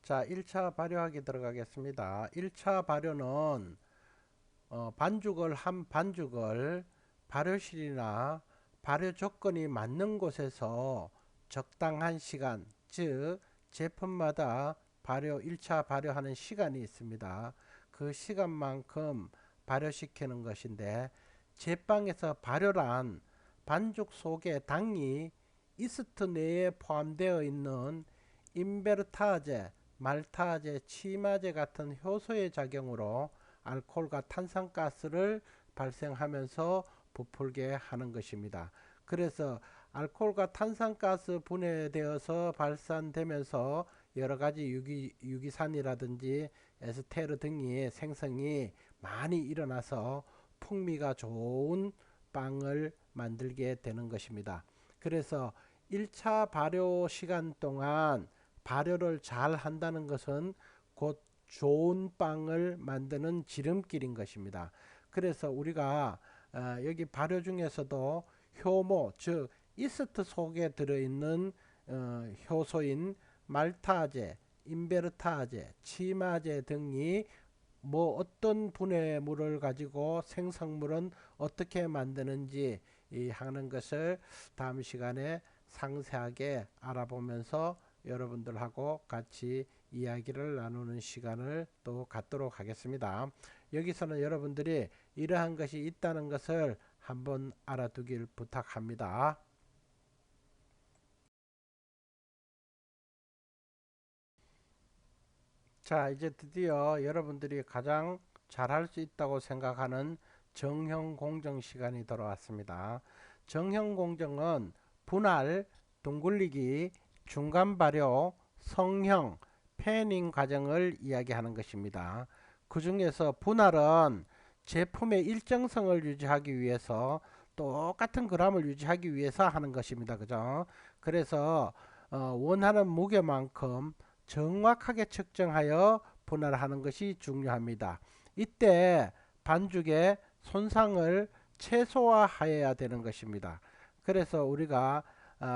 자, 1차 발효하기 들어가겠습니다. 1차 발효는 한 반죽을 발효실이나 발효 조건이 맞는 곳에서 적당한 시간, 즉 제품마다 1차 발효하는 시간이 있습니다. 그 시간만큼 발효시키는 것인데, 제빵에서 발효란 반죽 속에 당이 이스트 내에 포함되어 있는 인베르타제, 말타제, 치마제 같은 효소의 작용으로 알코올과 탄산가스를 발생하면서 부풀게 하는 것입니다. 그래서 알코올과 탄산가스 분해되어서 발산되면서 여러 가지 유기산이라든지 에스테르 등의 생성이 많이 일어나서 풍미가 좋은 빵을 만들게 되는 것입니다. 그래서 1차 발효 시간 동안 발효를 잘 한다는 것은 곧 좋은 빵을 만드는 지름길인 것입니다. 그래서 우리가 여기 발효 중에서도 효모, 즉 이스트 속에 들어있는 효소인 말타제, 인베르타제, 치마제 등이 뭐 어떤 분해물을 가지고 생성물은 어떻게 만드는지 하는 것을 다음 시간에 상세하게 알아보면서 여러분들하고 같이 이야기를 나누는 시간을 또 갖도록 하겠습니다. 여기서는 여러분들이 이러한 것이 있다는 것을 한번 알아두길 부탁합니다. 자, 이제 드디어 여러분들이 가장 잘할 수 있다고 생각하는 정형 공정 시간이 돌아왔습니다. 정형 공정은 분할, 둥글리기, 중간 발효, 성형, 패닝 과정을 이야기하는 것입니다. 그 중에서 분할은 제품의 일정성을 유지하기 위해서 똑같은 그람을 유지하기 위해서 하는 것입니다. 그죠? 그래서 원하는 무게만큼 정확하게 측정하여 분할하는 것이 중요합니다. 이때 반죽의 손상을 최소화하여야 되는 것입니다. 그래서 우리가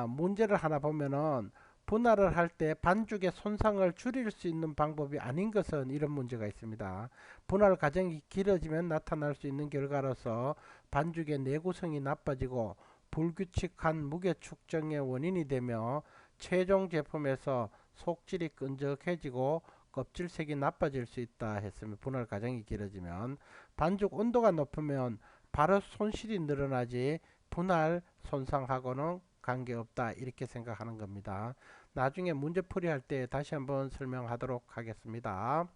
문제를 하나 보면은 분할을 할 때 반죽의 손상을 줄일 수 있는 방법이 아닌 것은 이런 문제가 있습니다. 분할 과정이 길어지면 나타날 수 있는 결과로서 반죽의 내구성이 나빠지고 불규칙한 무게 측정의 원인이 되며 최종 제품에서 속질이 끈적해지고 껍질색이 나빠질 수 있다 했으면, 분할 과정이 길어지면 반죽 온도가 높으면 바로 손실이 늘어나지 분할 손상하고는 관계없다, 이렇게 생각하는 겁니다. 나중에 문제풀이 할 때 다시 한번 설명하도록 하겠습니다.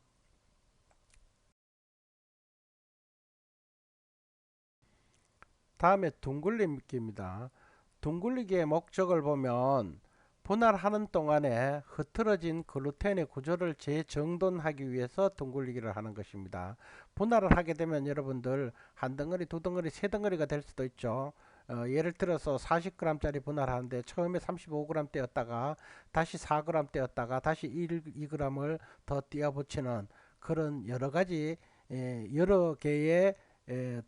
다음에 둥글림기입니다. 둥글리기의 목적을 보면 분할하는 동안에 흐트러진 글루텐의 구조를 재정돈하기 위해서 둥글리기를 하는 것입니다. 분할을 하게 되면 여러분들 한 덩어리, 두 덩어리, 세 덩어리가 될 수도 있죠. 예를 들어서 40g짜리 분할하는데 처음에 35g 떼었다가 다시 4g 떼었다가 다시 2g을 더 띄어 붙이는 그런 여러 가지 여러 개의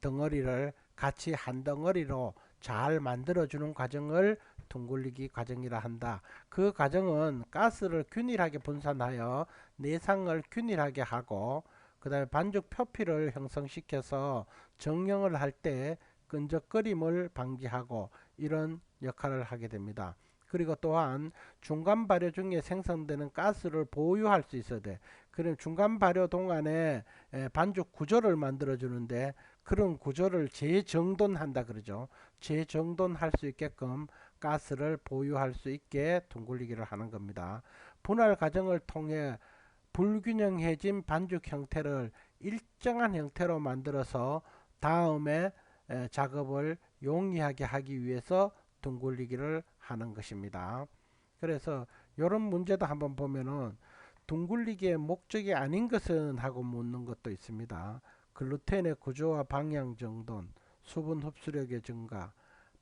덩어리를 같이 한 덩어리로 잘 만들어주는 과정을 둥글리기 과정이라 한다. 그 과정은 가스를 균일하게 분산하여 내상을 균일하게 하고, 그 다음에 반죽 표피를 형성시켜서 정형을 할 때 끈적거림을 방지하고 이런 역할을 하게 됩니다. 그리고 또한 중간 발효 중에 생성되는 가스를 보유할 수 있어야 돼. 그럼 중간 발효 동안에 반죽 구조를 만들어 주는데 그런 구조를 재정돈한다 그러죠. 재정돈할 수 있게끔 가스를 보유할 수 있게 둥글리기를 하는 겁니다. 분할 과정을 통해 불균형해진 반죽 형태를 일정한 형태로 만들어서 다음에 작업을 용이하게 하기 위해서 둥글리기를 하는 것입니다. 그래서 이런 문제도 한번 보면은 둥글리기의 목적이 아닌 것은 하고 묻는 것도 있습니다. 글루텐의 구조와 방향 정돈, 수분 흡수력의 증가,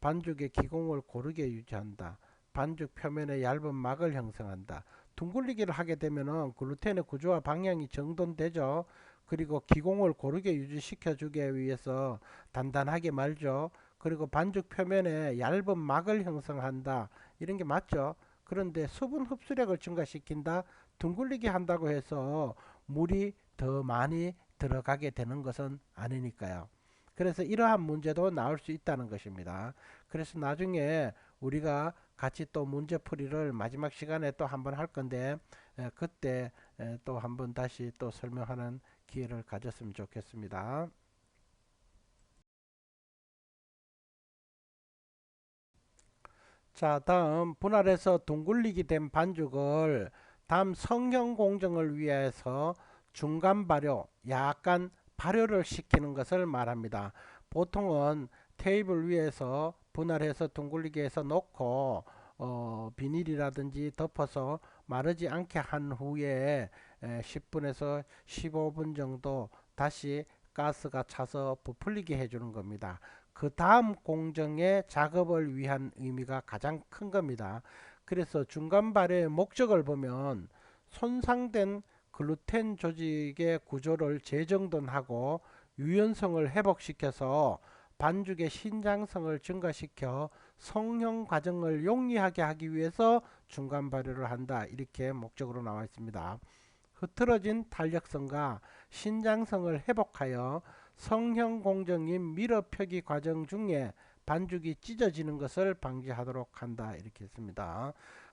반죽의 기공을 고르게 유지한다. 반죽 표면에 얇은 막을 형성한다. 둥글리기를 하게 되면은 글루텐의 구조와 방향이 정돈되죠. 그리고 기공을 고르게 유지시켜 주기 위해서 단단하게 말죠. 그리고 반죽 표면에 얇은 막을 형성한다. 이런 게 맞죠. 그런데 수분 흡수력을 증가시킨다, 둥글리게 한다고 해서 물이 더 많이 들어가게 되는 것은 아니니까요. 그래서 이러한 문제도 나올 수 있다는 것입니다. 그래서 나중에 우리가 같이 또 문제풀이를 마지막 시간에 또 한번 할 건데, 그때 또 한번 다시 또 설명하는 기회를 가졌으면 좋겠습니다. 자, 다음 분할해서 둥글리게 된 반죽을 다음 성형 공정을 위해서 중간 발효, 약간 발효를 시키는 것을 말합니다. 보통은 테이블 위에서 분할해서 둥글리게 해서 놓고 비닐이라든지 덮어서 마르지 않게 한 후에 10분에서 15분 정도 다시 가스가 차서 부풀리게 해주는 겁니다. 그 다음 공정의 작업을 위한 의미가 가장 큰 겁니다. 그래서 중간 발효의 목적을 보면 손상된 글루텐 조직의 구조를 재정돈하고 유연성을 회복시켜서 반죽의 신장성을 증가시켜 성형 과정을 용이하게 하기 위해서 중간 발효를 한다. 이렇게 목적으로 나와 있습니다. 흐트러진 탄력성과 신장성을 회복하여 성형 공정인 밀어펴기 과정 중에 반죽이 찢어지는 것을 방지하도록 한다. 이렇게 했습니다.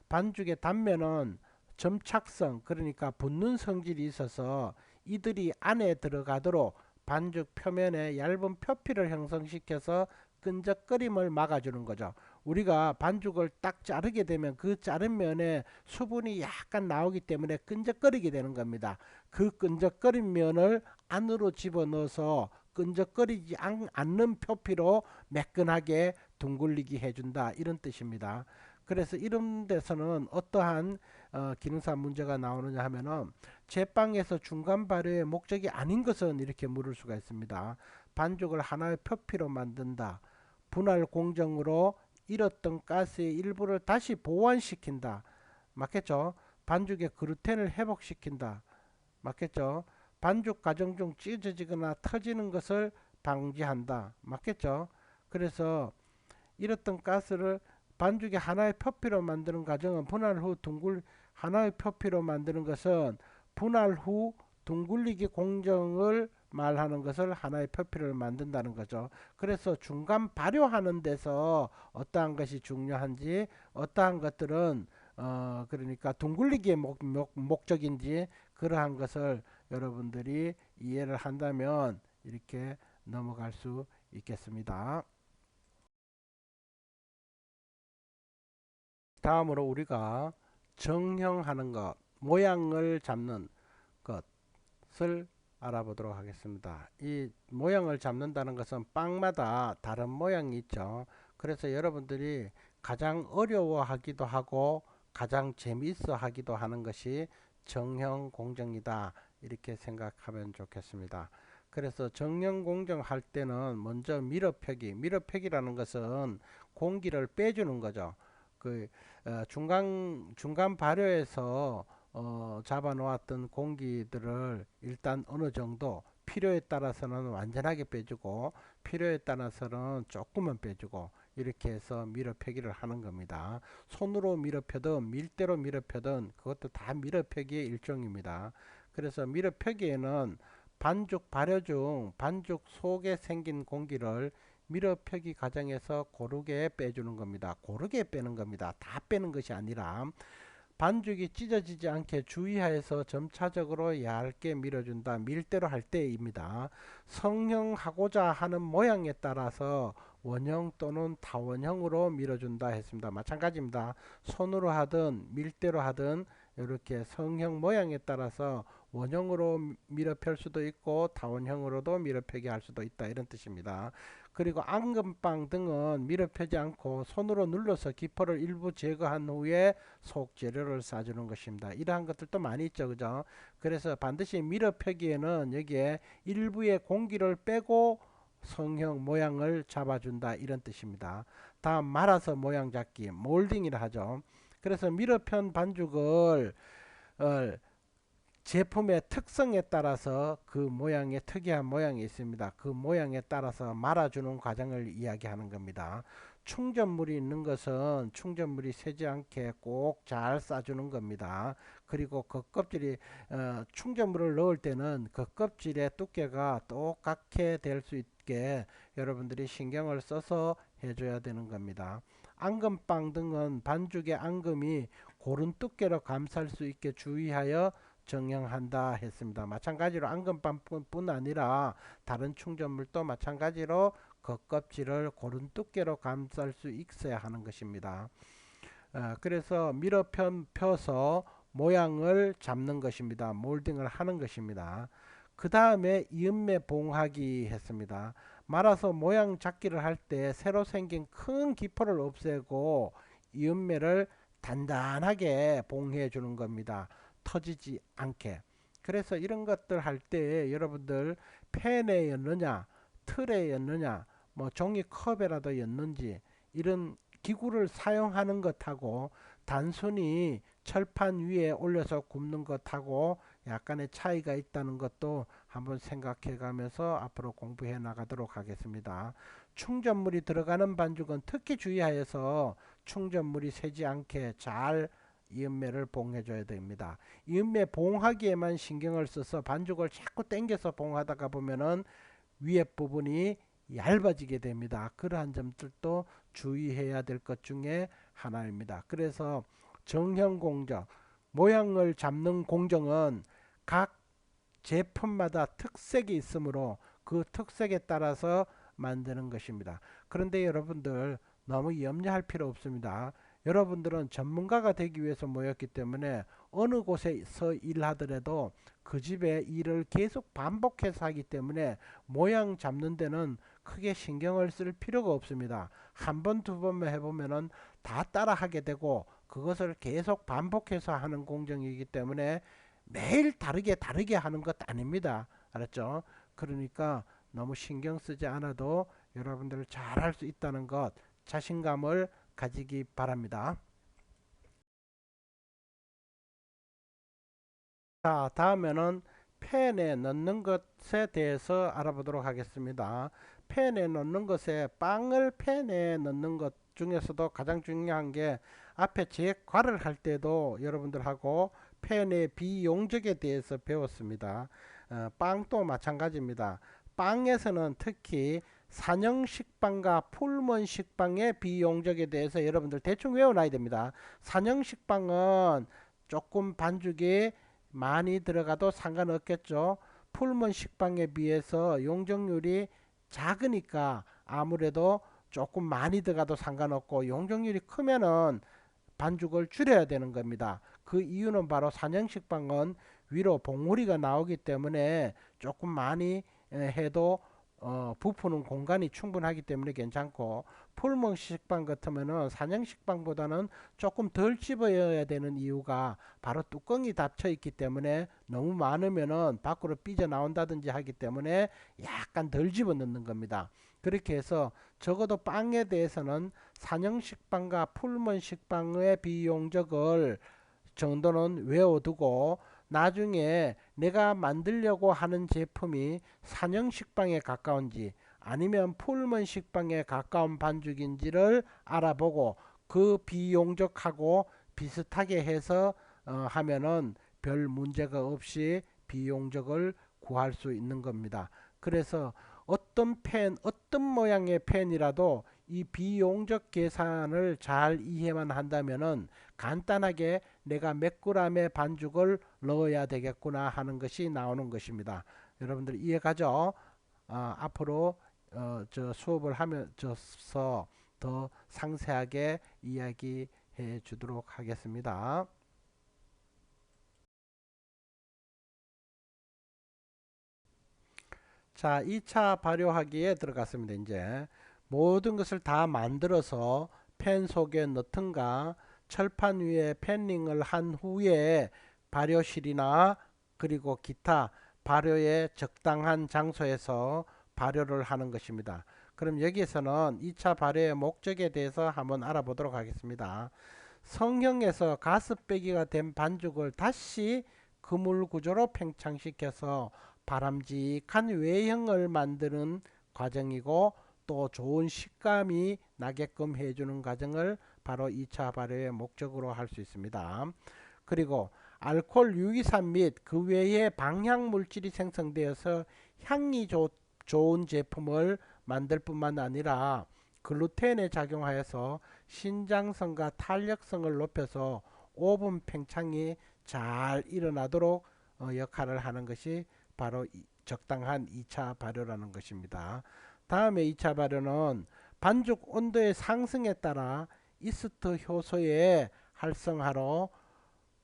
반죽의 단면은 점착성, 그러니까 붙는 성질이 있어서 이들이 안에 들어가도록 반죽 표면에 얇은 표피를 형성시켜서 끈적거림을 막아주는 거죠. 우리가 반죽을 딱 자르게 되면 그 자른 면에 수분이 약간 나오기 때문에 끈적거리게 되는 겁니다. 그 끈적거린 면을 안으로 집어넣어서 끈적거리지 않는 표피로 매끈하게 둥글리게 해준다, 이런 뜻입니다. 그래서 이런 데서는 어떠한 기능사 문제가 나오느냐 하면은 제빵에서 중간 발효의 목적이 아닌 것은 이렇게 물을 수가 있습니다. 반죽을 하나의 표피로 만든다. 분할 공정으로 잃었던 가스의 일부를 다시 보완시킨다. 맞겠죠? 반죽의 글루텐을 회복시킨다. 맞겠죠? 반죽 과정 중 찢어지거나 터지는 것을 방지한다. 맞겠죠? 그래서 잃었던 가스를 반죽의 하나의 표피로 만드는 과정은 분할 후 하나의 표피로 만드는 것은 분할 후 둥글리기 공정을 말하는 것을 하나의 표피를 만든다는 거죠. 그래서 중간 발효하는 데서 어떠한 것이 중요한지, 어떠한 것들은 그러니까 둥글리기의 목적인지, 그러한 것을 여러분들이 이해를 한다면 이렇게 넘어갈 수 있겠습니다. 다음으로 우리가 정형하는 것, 모양을 잡는 것을 알아보도록 하겠습니다. 이 모양을 잡는다는 것은 빵마다 다른 모양이 있죠. 그래서 여러분들이 가장 어려워하기도 하고 가장 재미있어 하기도 하는 것이 정형 공정이다, 이렇게 생각하면 좋겠습니다. 그래서 정형 공정 할 때는 먼저 밀어펴기라는 것은 공기를 빼주는 거죠. 그 중간 발효에서 잡아 놓았던 공기들을 일단 어느 정도, 필요에 따라서는 완전하게 빼주고 필요에 따라서는 조금은 빼주고, 이렇게 해서 밀어펴기를 하는 겁니다. 손으로 밀어펴든 밀대로 밀어펴든 그것도 다 밀어펴기의 일종입니다. 그래서 밀어펴기에는 반죽 발효 중 반죽 속에 생긴 공기를 밀어펴기 과정에서 고르게 빼주는 겁니다. 고르게 빼는 겁니다. 다 빼는 것이 아니라 반죽이 찢어지지 않게 주의하여서 점차적으로 얇게 밀어준다. 밀대로 할 때입니다. 성형하고자 하는 모양에 따라서 원형 또는 타원형으로 밀어준다 했습니다. 마찬가지입니다. 손으로 하든 밀대로 하든 이렇게 성형 모양에 따라서 원형으로 밀어펼 수도 있고 타원형으로도 밀어펴기 할 수도 있다, 이런 뜻입니다. 그리고 앙금빵 등은 밀어펴지 않고 손으로 눌러서 기포를 일부 제거한 후에 속 재료를 싸주는 것입니다. 이러한 것들도 많이 있죠, 그죠? 그래서 반드시 밀어펴기에는 여기에 일부의 공기를 빼고 성형 모양을 잡아준다, 이런 뜻입니다. 다음 말아서 모양 잡기, 몰딩이라 하죠. 그래서 밀어편 반죽을 제품의 특성에 따라서 그 모양의 특이한 모양이 있습니다. 그 모양에 따라서 말아주는 과정을 이야기하는 겁니다. 충전물이 있는 것은 충전물이 새지 않게 꼭 잘 싸주는 겁니다. 그리고 그 껍질이 충전물을 넣을 때는 그 껍질의 두께가 똑같게 될 수 있게 여러분들이 신경을 써서 해줘야 되는 겁니다. 앙금빵 등은 반죽의 앙금이 고른 두께로 감쌀 수 있게 주의하여 정형한다 했습니다. 마찬가지로 앙금빵뿐 아니라 다른 충전물도 마찬가지로 겉껍질을 고른 두께로 감쌀 수 있어야 하는 것입니다. 그래서 밀어 펴서 모양을 잡는 것입니다. 몰딩을 하는 것입니다. 그 다음에 이음매 봉하기 했습니다. 말아서 모양 잡기를 할 때 새로 생긴 큰 기포를 없애고 이음매를 단단하게 봉해 주는 겁니다. 터지지 않게. 그래서 이런 것들 할 때 여러분들 펜에 였느냐 틀에 였느냐 뭐 종이컵에라도 였는지 이런 기구를 사용하는 것하고 단순히 철판 위에 올려서 굽는 것하고 약간의 차이가 있다는 것도 한번 생각해 가면서 앞으로 공부해 나가도록 하겠습니다. 충전물이 들어가는 반죽은 특히 주의하여서 충전물이 새지 않게 잘 이음매를 봉해 줘야 됩니다. 이음매 봉하기에만 신경을 써서 반죽을 자꾸 당겨서 봉하다가 보면은 위에 부분이 얇아지게 됩니다. 그러한 점들도 주의해야 될 것 중에 하나입니다. 그래서 정형 공정, 모양을 잡는 공정은 각 제품마다 특색이 있으므로 그 특색에 따라서 만드는 것입니다. 그런데 여러분들 너무 염려할 필요 없습니다. 여러분들은 전문가가 되기 위해서 모였기 때문에 어느 곳에서 일하더라도 그 집의 일을 계속 반복해서 하기 때문에 모양 잡는 데는 크게 신경을 쓸 필요가 없습니다. 한 번, 두 번만 해보면은 다 따라 하게 되고 그것을 계속 반복해서 하는 공정이기 때문에 매일 다르게 하는 것 아닙니다. 알았죠? 그러니까 너무 신경 쓰지 않아도 여러분들 잘할 수 있다는 것 자신감을 가지기 바랍니다. 자, 다음에는 팬에 넣는 것에 대해서 알아보도록 하겠습니다. 팬에 넣는 것에 빵을 팬에 넣는 것 중에서도 가장 중요한 게 앞에 제과를 할 때도 여러분들하고 팬의 비용적에 대해서 배웠습니다. 빵도 마찬가지입니다. 빵에서는 특히 산형 식빵과 풀먼 식빵의 비용적에 대해서 여러분들 대충 외워놔야 됩니다. 산형 식빵은 조금 반죽이 많이 들어가도 상관없겠죠. 풀먼 식빵에 비해서 용적률이 작으니까 아무래도 조금 많이 들어가도 상관없고 용적률이 크면은 반죽을 줄여야 되는 겁니다. 그 이유는 바로 산형 식빵은 위로 봉우리가 나오기 때문에 조금 많이 해도 부푸는 공간이 충분하기 때문에 괜찮고 풀멍 식빵 같으면은 산형 식빵보다는 조금 덜 집어야 되는 이유가 바로 뚜껑이 닫혀 있기 때문에 너무 많으면은 밖으로 삐져 나온다든지 하기 때문에 약간 덜 집어 넣는 겁니다. 그렇게 해서 적어도 빵에 대해서는 산형 식빵과 풀먼 식빵의 비용적을 정도는 외워두고 나중에 내가 만들려고 하는 제품이 산형 식빵에 가까운지 아니면 풀먼 식빵에 가까운 반죽인지를 알아보고 그 비용적하고 비슷하게 해서 하면은 별 문제가 없이 비용적을 구할 수 있는 겁니다. 그래서 어떤 모양의 펜이라도 이 비용적 계산을 잘 이해만 한다면은 간단하게 내가 몇 g의 반죽을 넣어야 되겠구나 하는 것이 나오는 것입니다. 여러분들 이해가죠? 앞으로 저 수업을 하면서 더 상세하게 이야기해 주도록 하겠습니다. 자, 2차 발효하기에 들어갔습니다. 이제 모든 것을 다 만들어서 팬 속에 넣든가 철판 위에 팬링을 한 후에 발효실이나 그리고 기타 발효에 적당한 장소에서 발효를 하는 것입니다. 그럼 여기에서는 2차 발효의 목적에 대해서 한번 알아보도록 하겠습니다. 성형에서 가스 빼기가 된 반죽을 다시 그물 구조로 팽창시켜서 바람직한 외형을 만드는 과정이고 또 좋은 식감이 나게끔 해주는 과정을 바로 2차 발효의 목적으로 할 수 있습니다. 그리고 알코올 유기산 및 그 외의 방향 물질이 생성되어서 향이 좋은 제품을 만들 뿐만 아니라 글루텐에 작용하여서 신장성과 탄력성을 높여서 오븐 팽창이 잘 일어나도록 역할을 하는 것이 바로 적당한 2차 발효라는 것입니다. 다음에 2차 발효는 반죽 온도의 상승에 따라 이스트 효소의 활성화로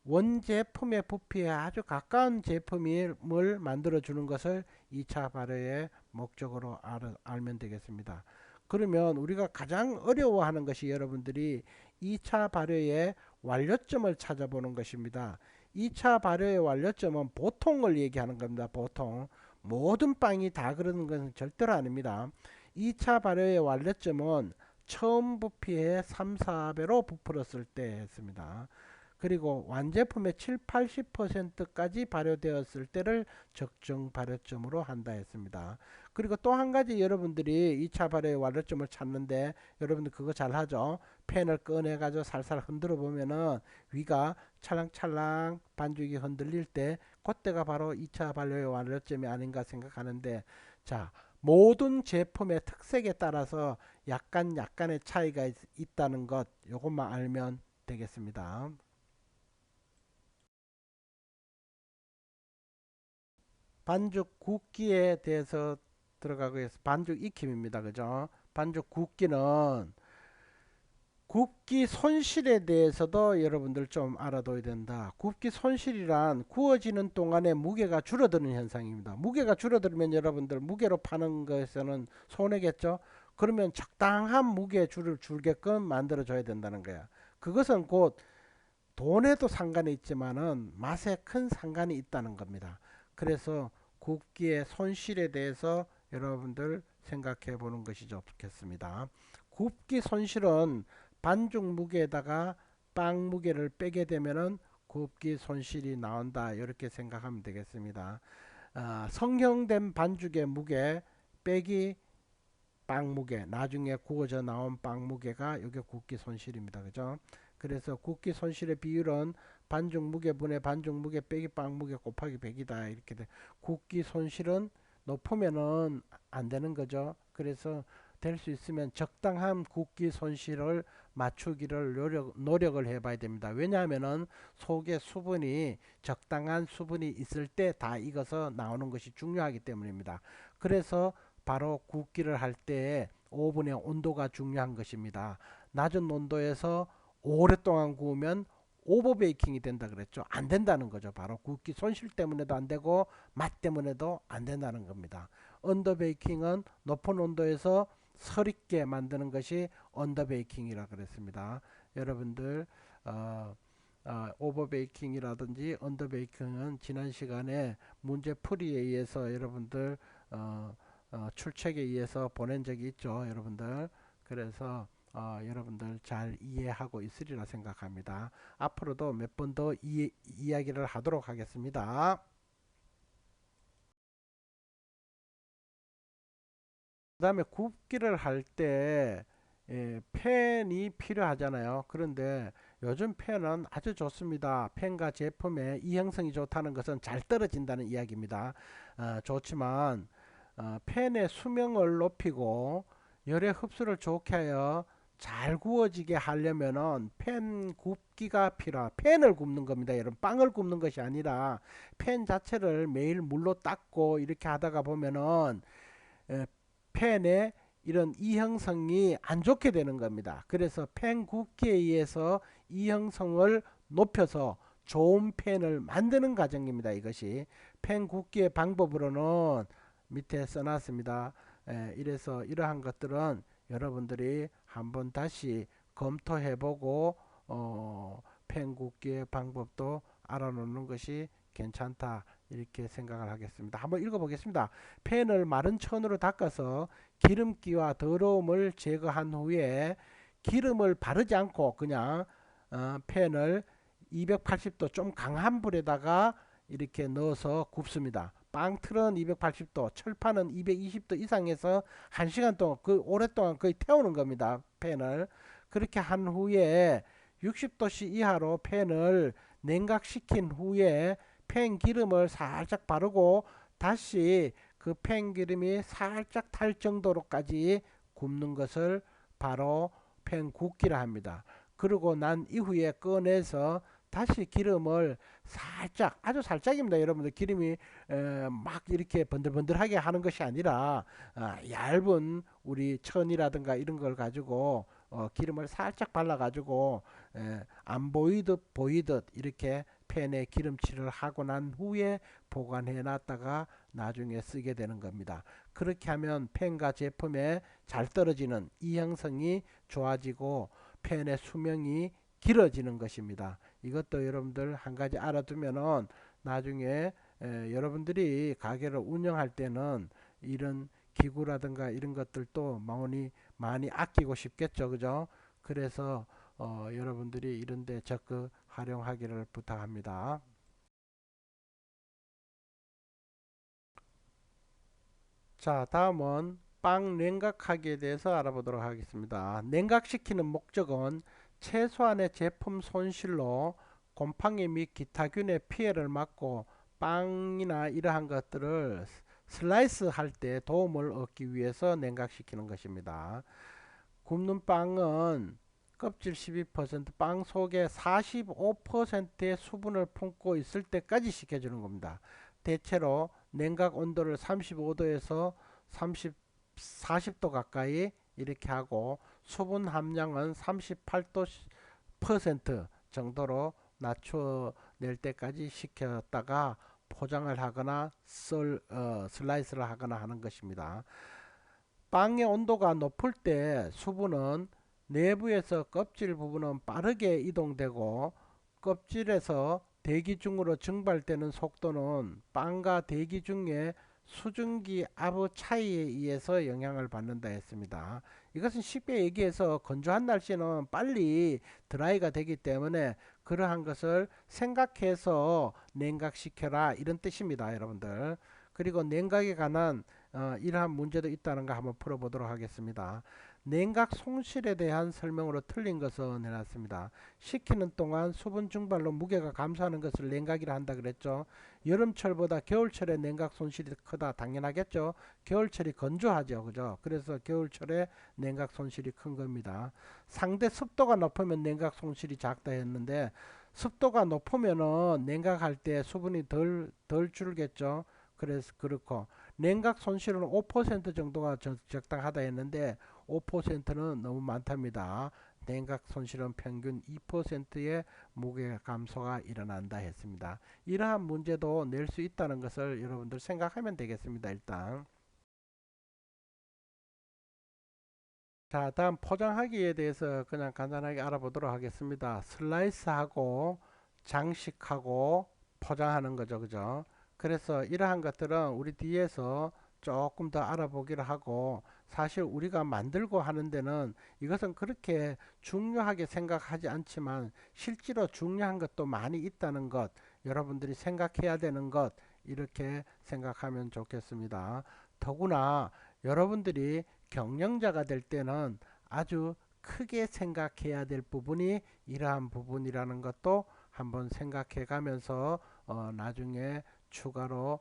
원제품의 부피에 아주 가까운 제품을 만들어 주는 것을 2차 발효의 목적으로 알면 되겠습니다. 그러면 우리가 가장 어려워하는 것이 여러분들이 2차 발효의 완료점을 찾아보는 것입니다. 2차 발효의 완료점은 보통을 얘기하는 겁니다. 보통 모든 빵이 다 그러는 것은 절대로 아닙니다. 2차 발효의 완료점은 처음 부피의 3, 4배로 부풀었을 때 했습니다. 그리고 완제품의 7, 80%까지 발효되었을 때를 적정 발효점으로 한다 했습니다. 그리고 또 한 가지 여러분들이 2차 발효의 완료점을 찾는데 여러분들 그거 잘 하죠. 팬을 꺼내 가지고 살살 흔들어 보면은 위가 찰랑찰랑 반죽이 흔들릴 때 그때가 바로 2차 발효의 완료점이 아닌가 생각하는데, 자, 모든 제품의 특색에 따라서 약간의 차이가 있다는 것, 요것만 알면 되겠습니다. 반죽 굽기에 대해서 들어가고 해서 반죽 익힘입니다. 그죠? 반죽 굽기는 굽기 손실에 대해서도 여러분들 좀 알아둬야 된다. 굽기 손실이란 구워지는 동안에 무게가 줄어드는 현상입니다. 무게가 줄어들면 여러분들 무게로 파는 것에서는 손해겠죠? 그러면 적당한 무게 줄을 줄게끔 만들어 줘야 된다는 거야. 그것은 곧 돈에도 상관이 있지만은 맛에 큰 상관이 있다는 겁니다. 그래서 굽기의 손실에 대해서 여러분들 생각해 보는 것이 좋겠습니다. 굽기 손실은 반죽 무게에다가 빵 무게를 빼게 되면은 굽기 손실이 나온다, 이렇게 생각하면 되겠습니다. 성형된 반죽의 무게 빼기 빵 무게, 나중에 구워져 나온 빵 무게가 이게 굽기 손실입니다. 그죠? 그래서 굽기 손실의 비율은 반죽 무게 분의 반죽 무게 빼기 빵 무게 곱하기 100이다. 이렇게 돼. 굽기 손실은 높으면은 안 되는 거죠. 그래서 될 수 있으면 적당한 굽기 손실을 맞추기를 노력을 해봐야 됩니다. 왜냐하면은 속에 수분이 적당한 수분이 있을 때 다 익어서 나오는 것이 중요하기 때문입니다. 그래서 바로 굽기를 할 때 오븐의 온도가 중요한 것입니다. 낮은 온도에서 오랫동안 구우면 오버 베이킹이 된다 그랬죠. 안 된다는 거죠. 바로 굽기 손실 때문에도 안 되고 맛 때문에도 안 된다는 겁니다. 언더 베이킹은 높은 온도에서 설익게 만드는 것이 언더 베이킹이라 그랬습니다. 여러분들 오버 베이킹이라든지 언더 베이킹은 지난 시간에 문제 풀이에 의해서 여러분들 출첵에 의해서 보낸 적이 있죠. 여러분들. 그래서 여러분들 잘 이해하고 있으리라 생각합니다. 앞으로도 몇 번 더 이야기를 하도록 하겠습니다. 그 다음에 굽기를 할 때 팬이 필요하잖아요. 그런데 요즘 팬은 아주 좋습니다. 팬과 제품의 이형성이 좋다는 것은 잘 떨어진다는 이야기입니다. 좋지만 팬의 수명을 높이고 열의 흡수를 좋게 하여 잘 구워지게 하려면은 팬 굽기가 팬을 굽는 겁니다. 여러분, 빵을 굽는 것이 아니라 팬 자체를 매일 물로 닦고 이렇게 하다가 보면은 팬의 이런 이형성이 안 좋게 되는 겁니다. 그래서 팬 굽기에 의해서 이형성을 높여서 좋은 팬을 만드는 과정입니다. 이것이 팬 굽기의 방법으로는 밑에 써놨습니다. 이래서 이러한 것들은 여러분들이 한번 다시 검토해보고 팬 굽기의 방법도 알아놓는 것이 괜찮다, 이렇게 생각을 하겠습니다. 한번 읽어보겠습니다. 팬을 마른 천으로 닦아서 기름기와 더러움을 제거한 후에 기름을 바르지 않고 그냥 팬을 280도 좀 강한 불에다가 이렇게 넣어서 굽습니다. 빵 틀은 280도, 철판은 220도 이상에서 1시간 동안 그 오랫동안 거의 태우는 겁니다. 팬을. 그렇게 한 후에 60도씨 이하로 팬을 냉각시킨 후에 팬 기름을 살짝 바르고 다시 그 팬 기름이 살짝 탈 정도로까지 굽는 것을 바로 팬 굽기라 합니다. 그러고 난 이후에 꺼내서 다시 기름을 살짝, 아주 살짝입니다. 여러분들 기름이 막 이렇게 번들번들하게 하는 것이 아니라 얇은 우리 천이라든가 이런 걸 가지고 기름을 살짝 발라 가지고 안 보이듯 보이듯 이렇게 팬에 기름칠을 하고 난 후에 보관해 놨다가 나중에 쓰게 되는 겁니다. 그렇게 하면 팬과 제품에 잘 떨어지는 이형성이 좋아지고 팬의 수명이 길어지는 것입니다. 이것도 여러분들 한 가지 알아두면은 나중에 여러분들이 가게를 운영할 때는 이런 기구라든가 이런 것들도 많이 아끼고 싶겠죠. 그죠? 그래서 여러분들이 이런데 적극 활용하기를 부탁합니다. 자, 다음은 빵 냉각하기에 대해서 알아보도록 하겠습니다. 냉각시키는 목적은 최소한의 제품 손실로 곰팡이 및 기타균의 피해를 막고 빵이나 이러한 것들을 슬라이스 할 때 도움을 얻기 위해서 냉각시키는 것입니다. 굽는 빵은 껍질 12%, 빵 속에 45%의 수분을 품고 있을 때까지 식혀주는 겁니다. 대체로 냉각 온도를 35도에서 30, 40도 가까이 이렇게 하고 수분 함량은 38% 정도로 낮춰낼 때까지 식혔다가 포장을 하거나 슬라이스를 하거나 하는 것입니다. 빵의 온도가 높을 때 수분은 내부에서 껍질 부분은 빠르게 이동되고 껍질에서 대기중으로 증발되는 속도는 빵과 대기중의 수증기 압의 차이에 의해서 영향을 받는다 했습니다. 이것은 쉽게 얘기해서 건조한 날씨는 빨리 드라이가 되기 때문에 그러한 것을 생각해서 냉각시켜라 이런 뜻입니다, 여러분들. 그리고 냉각에 관한 이러한 문제도 있다는 거 한번 풀어보도록 하겠습니다. 냉각 손실에 대한 설명으로 틀린 것은 해놨습니다. 식히는 동안 수분 증발로 무게가 감소하는 것을 냉각이라 한다 그랬죠. 여름철보다 겨울철에 냉각 손실이 크다. 당연하겠죠. 겨울철이 건조하죠. 그죠? 그래서 겨울철에 냉각 손실이 큰 겁니다. 상대 습도가 높으면 냉각 손실이 작다 했는데 습도가 높으면은 냉각할 때 수분이 덜 줄겠죠. 그래서 그렇고 냉각 손실은 5% 정도가 적당하다 했는데 5%는 너무 많답니다. 냉각 손실은 평균 2%의 무게 감소가 일어난다 했습니다. 이러한 문제도 낼 수 있다는 것을 여러분들 생각하면 되겠습니다. 일단 자, 다음 포장하기에 대해서 그냥 간단하게 알아보도록 하겠습니다. 슬라이스하고 장식하고 포장하는 거죠. 그죠? 그래서 이러한 것들은 우리 뒤에서 조금 더 알아보기를 하고 사실 우리가 만들고 하는 데는 이것은 그렇게 중요하게 생각하지 않지만 실제로 중요한 것도 많이 있다는 것 여러분들이 생각해야 되는 것 이렇게 생각하면 좋겠습니다. 더구나 여러분들이 경영자가 될 때는 아주 크게 생각해야 될 부분이 이러한 부분이라는 것도 한번 생각해 가면서 나중에 추가로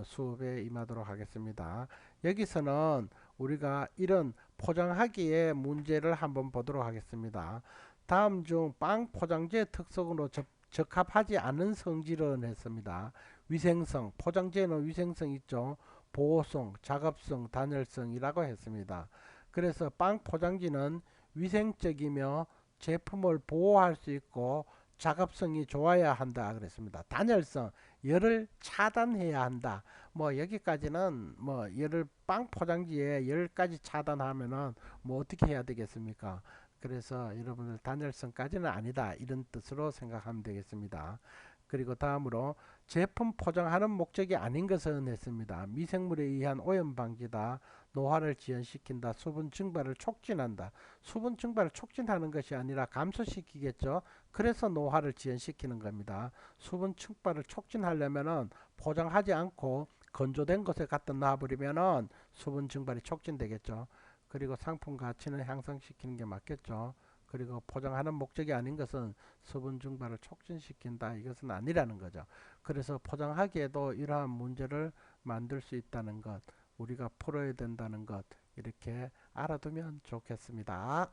수업에 임하도록 하겠습니다. 여기서는 우리가 이런 포장하기의 문제를 한번 보도록 하겠습니다. 다음 중 빵 포장재 특성으로 적합하지 않은 성질은 했습니다. 위생성, 포장재는 위생성 있죠. 보호성, 작업성, 단열성이라고 했습니다. 그래서 빵 포장지는 위생적이며 제품을 보호할 수 있고 작업성이 좋아야 한다 그랬습니다. 단열성, 열을 차단해야 한다. 뭐 여기까지는 뭐 열을 빵 포장지에 열까지 차단하면은 뭐 어떻게 해야 되겠습니까? 그래서 여러분들 단열성까지는 아니다 이런 뜻으로 생각하면 되겠습니다. 그리고 다음으로 제품 포장하는 목적이 아닌 것은 했습니다. 미생물에 의한 오염 방지다. 노화를 지연시킨다. 수분 증발을 촉진한다. 수분 증발을 촉진하는 것이 아니라 감소시키겠죠. 그래서 노화를 지연시키는 겁니다. 수분 증발을 촉진하려면은 포장하지 않고 건조된 것에 갖다 놔버리면은 수분 증발이 촉진되겠죠. 그리고 상품 가치는 향상시키는 게 맞겠죠. 그리고 포장하는 목적이 아닌 것은 수분 증발을 촉진시킨다. 이것은 아니라는 거죠. 그래서 포장하기에도 이러한 문제를 만들 수 있다는 것, 우리가 풀어야 된다는 것, 이렇게 알아두면 좋겠습니다.